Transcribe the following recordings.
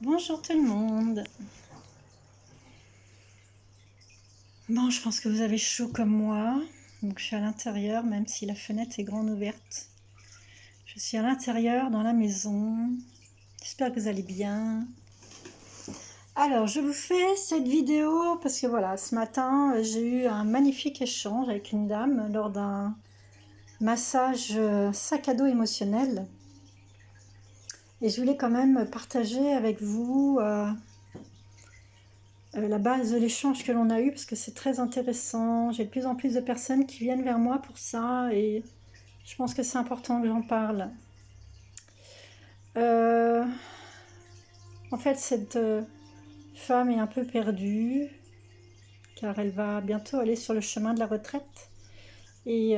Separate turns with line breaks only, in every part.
Bonjour tout le monde. Bon, je pense que vous avez chaud comme moi. Donc je suis à l'intérieur, même si la fenêtre est grande ouverte. Je suis à l'intérieur, dans la maison. J'espère que vous allez bien. Alors, je vous fais cette vidéo parce que voilà, ce matin, j'ai eu un magnifique échange avec une dame lors d'un massage sac à dos émotionnel. Et je voulais quand même partager avec vous la base de l'échange que l'on a eu parce que c'est très intéressant. J'ai de plus en plus de personnes qui viennent vers moi pour ça et je pense que c'est important que j'en parle. Euh, En fait, cette femme est un peu perdue car elle va bientôt aller sur le chemin de la retraite et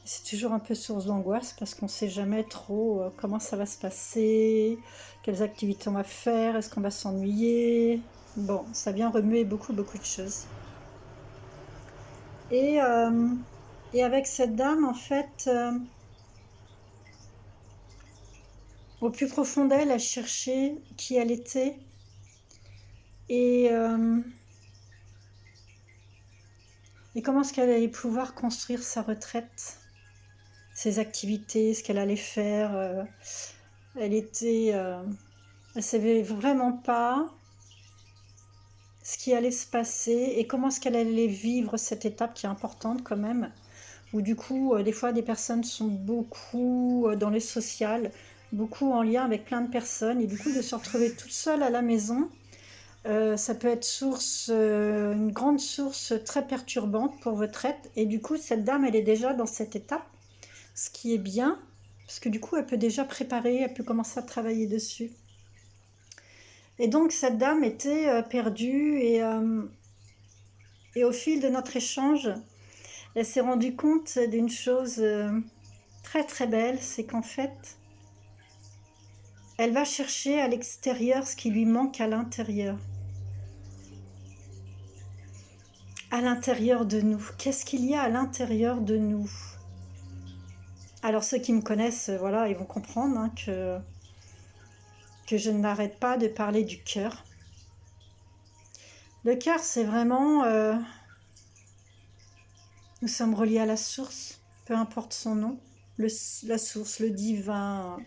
c'est toujours un peu source d'angoisse parce qu'on ne sait jamais trop comment ça va se passer, quelles activités on va faire, est-ce qu'on va s'ennuyer. Bon, ça vient remuer beaucoup de choses. Et, euh, et avec cette dame, en fait, au plus profond d'elle, elle cherchait qui elle était et, euh, et comment est-ce qu'elle allait pouvoir construire sa retraite, ses activités, ce qu'elle allait faire. Elle savait vraiment pas ce qui allait se passer et comment est-ce qu'elle allait vivre cette étape qui est importante quand même. Où du coup, des fois, des personnes sont beaucoup dans le social, beaucoup en lien avec plein de personnes, et du coup, de se retrouver toute seule à la maison, ça peut être une grande source très perturbante pour votre aide. Et du coup, cette dame, elle est déjà dans cette étape, ce qui est bien, parce que du coup, elle peut déjà préparer, elle peut commencer à travailler dessus. Et donc, cette dame était perdue, et au fil de notre échange, elle s'est rendue compte d'une chose très très belle, c'est qu'en fait, elle va chercher à l'extérieur ce qui lui manque à l'intérieur. À l'intérieur de nous. Qu'est-ce qu'il y a à l'intérieur de nous? Alors ceux qui me connaissent, voilà, ils vont comprendre que je n'arrête pas de parler du cœur. Le cœur, c'est vraiment... nous sommes reliés à la source, peu importe son nom. La source, le divin.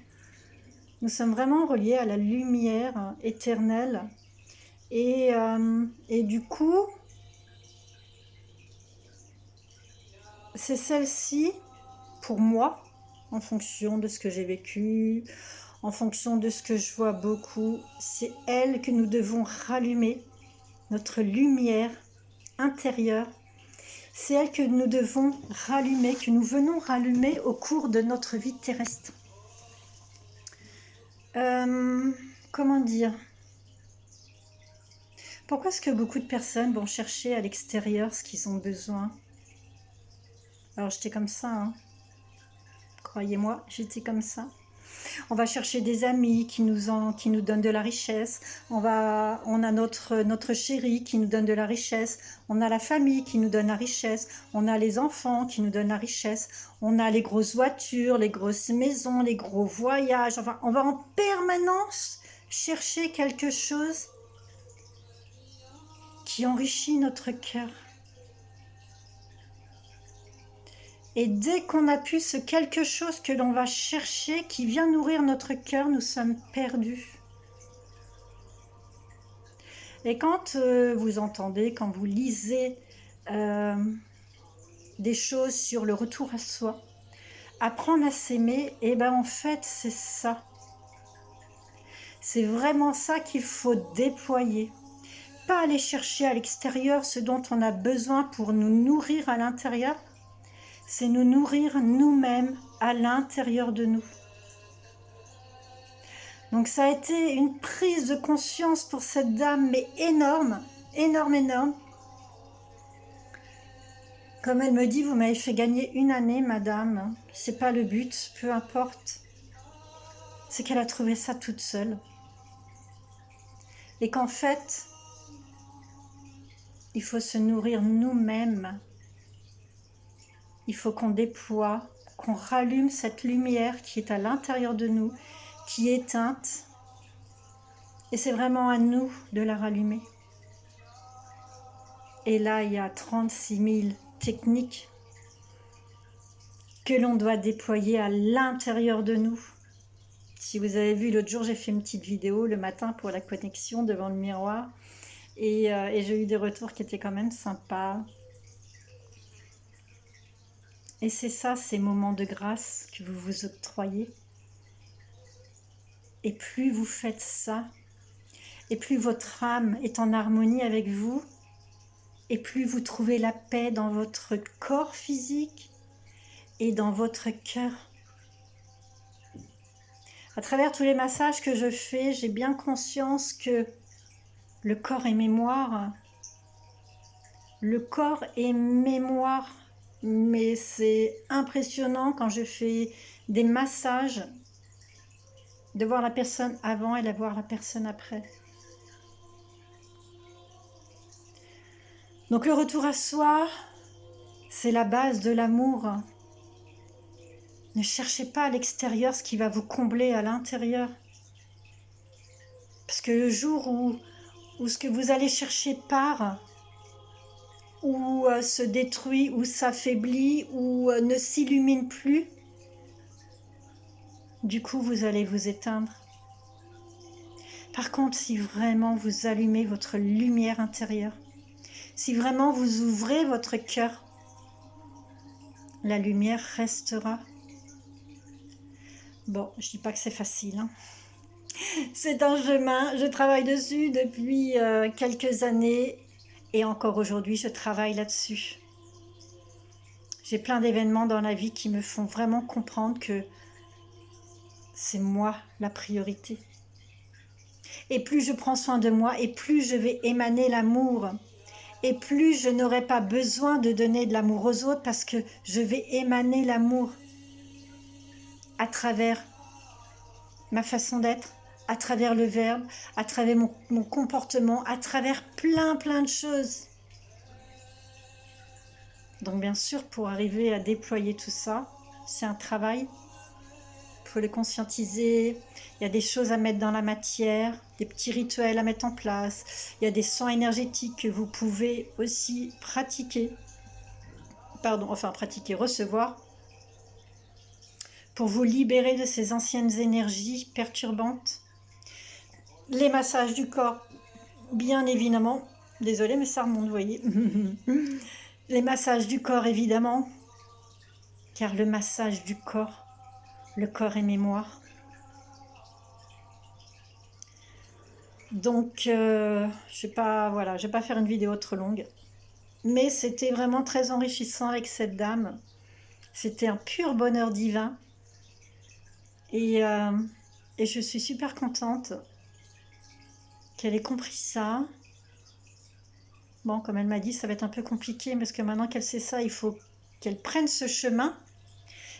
Nous sommes vraiment reliés à la lumière éternelle. Et du coup, c'est celle-ci, pour moi, en fonction de ce que j'ai vécu, en fonction de ce que je vois beaucoup, c'est elle que nous devons rallumer, notre lumière intérieure. C'est elle que nous devons rallumer, que nous venons rallumer au cours de notre vie terrestre. Comment dire? Pourquoi est-ce que beaucoup de personnes vont chercher à l'extérieur ce qu'ils ont besoin? Alors j'étais comme ça, hein. Croyez-moi, j'étais comme ça. On va chercher des amis qui nous donnent de la richesse. On a notre chéri qui nous donne de la richesse. On a la famille qui nous donne la richesse. On a les enfants qui nous donnent la richesse. On a les grosses voitures, les grosses maisons, les gros voyages. Enfin, on va en permanence chercher quelque chose qui enrichit notre cœur. Et dès qu'on a pu ce quelque chose que l'on va chercher, qui vient nourrir notre cœur, nous sommes perdus. Et quand vous entendez, quand vous lisez des choses sur le retour à soi, apprendre à s'aimer, et ben en fait c'est ça. C'est vraiment ça qu'il faut déployer. Pas aller chercher à l'extérieur ce dont on a besoin pour nous nourrir à l'intérieur, c'est nous nourrir nous-mêmes à l'intérieur de nous. Donc ça a été une prise de conscience pour cette dame, mais énorme, énorme, énorme. Comme elle me dit, vous m'avez fait gagner une année, madame. C'est pas le but, peu importe. C'est qu'elle a trouvé ça toute seule. Et qu'en fait, il faut se nourrir nous-mêmes. Il faut qu'on déploie, qu'on rallume cette lumière qui est à l'intérieur de nous, qui est éteinte. Et c'est vraiment à nous de la rallumer. Et là, il y a 36 000 techniques que l'on doit déployer à l'intérieur de nous. Si vous avez vu, l'autre jour, j'ai fait une petite vidéo le matin pour la connexion devant le miroir. Et j'ai eu des retours qui étaient quand même sympas. Et c'est ça, ces moments de grâce que vous vous octroyez. Et plus vous faites ça, et plus votre âme est en harmonie avec vous, et plus vous trouvez la paix dans votre corps physique et dans votre cœur. À travers tous les massages que je fais, j'ai bien conscience que le corps est mémoire. Le corps est mémoire, mais c'est impressionnant quand je fais des massages de voir la personne avant et de voir la personne après. Donc le retour à soi, c'est la base de l'amour. Ne cherchez pas à l'extérieur ce qui va vous combler à l'intérieur. Parce que le jour où ce que vous allez chercher part, ou se détruit, ou s'affaiblit, ou ne s'illumine plus, du coup vous allez vous éteindre. Par contre, si vraiment vous allumez votre lumière intérieure, si vraiment vous ouvrez votre cœur, la lumière restera. Bon, je dis pas que c'est facile, hein. C'est un chemin, je travaille dessus depuis quelques années et encore aujourd'hui je travaille là-dessus. J'ai plein d'événements dans la vie qui me font vraiment comprendre que c'est moi la priorité. Et plus je prends soin de moi et plus je vais émaner l'amour. Et plus je n'aurai pas besoin de donner de l'amour aux autres parce que je vais émaner l'amour à travers ma façon d'être, à travers le verbe, à travers mon comportement, à travers plein de choses. Donc bien sûr, pour arriver à déployer tout ça, c'est un travail. Il faut le conscientiser, il y a des choses à mettre dans la matière, des petits rituels à mettre en place, il y a des soins énergétiques que vous pouvez aussi pratiquer, recevoir, pour vous libérer de ces anciennes énergies perturbantes. Les massages du corps, bien évidemment, désolée mais ça remonte, vous voyez. Les massages du corps, évidemment, car le massage du corps, le corps est mémoire. Donc, je vais pas faire une vidéo trop longue, mais c'était vraiment très enrichissant avec cette dame. C'était un pur bonheur divin, et je suis super contente qu'elle ait compris ça. Bon, comme elle m'a dit, ça va être un peu compliqué parce que maintenant qu'elle sait ça, il faut qu'elle prenne ce chemin.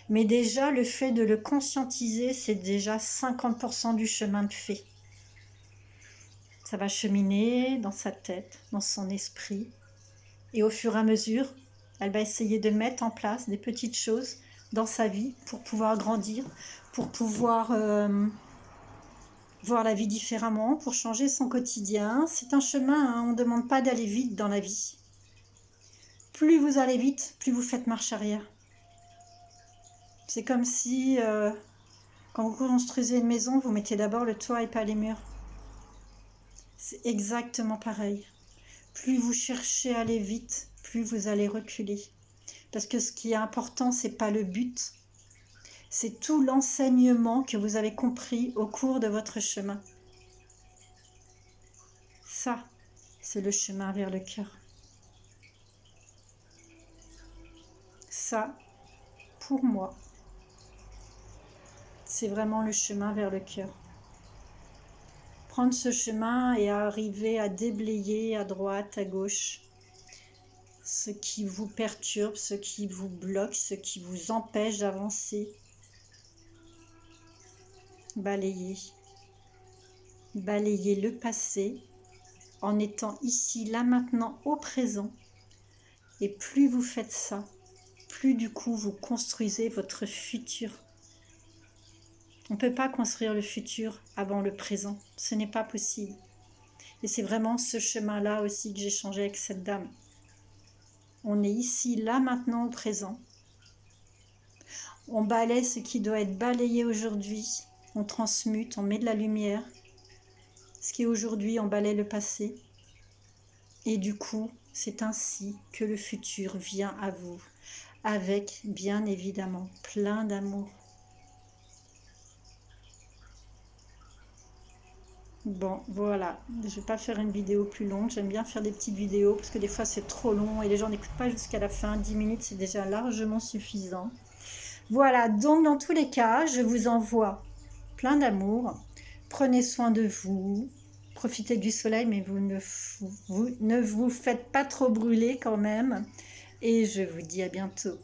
Mais déjà, le fait de le conscientiser, c'est déjà 50% du chemin de fait. Ça va cheminer dans sa tête, dans son esprit. Et au fur et à mesure, elle va essayer de mettre en place des petites choses dans sa vie pour pouvoir grandir, pour pouvoir voir la vie différemment, pour changer son quotidien. C'est un chemin, hein, on ne demande pas d'aller vite dans la vie. Plus vous allez vite, plus vous faites marche arrière. C'est comme si, quand vous construisez une maison, vous mettez d'abord le toit et pas les murs. C'est exactement pareil. Plus vous cherchez à aller vite, plus vous allez reculer. Parce que ce qui est important, c'est pas le but. C'est tout l'enseignement que vous avez compris au cours de votre chemin. Ça, c'est le chemin vers le cœur. Ça, pour moi, c'est vraiment le chemin vers le cœur. Prendre ce chemin et arriver à déblayer à droite, à gauche, ce qui vous perturbe, ce qui vous bloque, ce qui vous empêche d'avancer. Balayez le passé en étant ici, là, maintenant, au présent. Et plus vous faites ça, plus du coup vous construisez votre futur. On ne peut pas construire le futur avant le présent. Ce n'est pas possible. Et c'est vraiment ce chemin-là aussi que j'ai changé avec cette dame. On est ici, là, maintenant, au présent. On balaie ce qui doit être balayé aujourd'hui. On transmute, on met de la lumière. Ce qui est aujourd'hui, on balaie le passé. Et du coup, c'est ainsi que le futur vient à vous. Avec, bien évidemment, plein d'amour. Bon, voilà, je vais pas faire une vidéo plus longue, j'aime bien faire des petites vidéos parce que des fois c'est trop long et les gens n'écoutent pas jusqu'à la fin, 10 minutes c'est déjà largement suffisant. Voilà, donc dans tous les cas, je vous envoie plein d'amour, prenez soin de vous, profitez du soleil mais vous ne vous faites pas trop brûler quand même et je vous dis à bientôt.